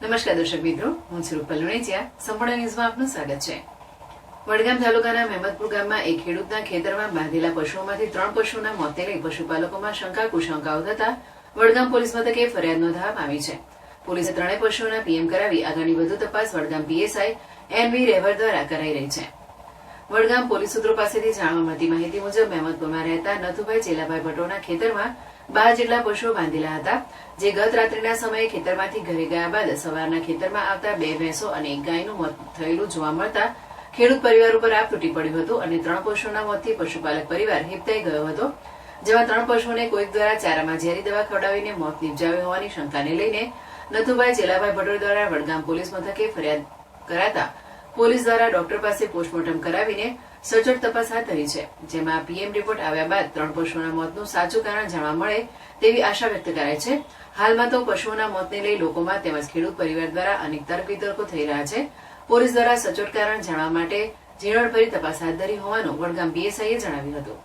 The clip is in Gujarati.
નમસ્કાર દર્શક મિત્રો, હું છું રૂપલ લુણેચિયા. સંપૂર્ણ ન્યૂઝમાં આપનું સ્વાગત છે. વડગામ તાલુકાના મહેમદપુર ગામમાં એક ખેડૂતના ખેતરમાં બાંધેલા પશુઓમાંથી 3 પશુઓના મોતને લઈ પશુપાલકોમાં શંકા કુશંકાઓ થતા વડગામ પોલીસ મથકે ફરિયાદ નોંધવામાં આવી છે. પોલીસે 3 પશુઓના પીએમ કરાવી આગળની વધુ તપાસ વડગામ પીએસઆઈ એનવી રેવર દ્વારા કરાઈ રહી છે. વડગામ પોલીસ સૂત્રો પાસેથી જાણવા મળતી માહિતી મુજબ મહેમદપુરમાં રહેતા નથુભાઈ ચેલાભાઈ ભટ્ટોના ખેતરમાં 12 જેટલા પશુઓ બાંધેલા હતા, જે ગત રાત્રિના સમયે ખેતરમાંથી ઘરે ગયા બાદ સવારના ખેતરમાં આવતા 2 ભેંસો અને 1 ગાયનું મોત થયેલું જોવા મળતા ખેડૂત પરિવાર ઉપર આપ તૂટી પડ્યું હતું અને 3 પશુઓના મોતથી પશુપાલક પરિવાર હિપતાઈ ગયો હતો. જેમાં 3 પશુઓને કોઈક દ્વારા ચારામાં ઝેરી દવા ખવડાવીને મોત નિપજાવ્યું હોવાની શંકાને લઈને નથુભાઈ ચેલાભાઈ ભટ્ટો દ્વારા વડગામ પોલીસ મથકે ફરિયાદ કરાતા પોલીસ દ્વારા ડોક્ટર પાસે પોસ્ટમોર્ટમ કરાવીને સચોટ તપાસ હાથ ધરી છે. જેમાં પીએમ રિપોર્ટ આવ્યા બાદ 3 પશુઓના મોતનું સાચું કારણ જાણવા મળે તેવી આશા વ્યક્ત કરાય છે. હાલમાં તો પશુઓના મોતને લઈ લોકોમાં તેમજ ખેડૂત પરિવાર દ્વારા અનેક તર્ક વિતર્કો થઈ રહ્યા છે. પોલીસ દ્વારા સચોટ કારણ જાણવા માટે ઝીણવટભરી તપાસ હાથ ધરી હોવાનું વડગામ પીએસઆઈએ જણાવ્યું હતું.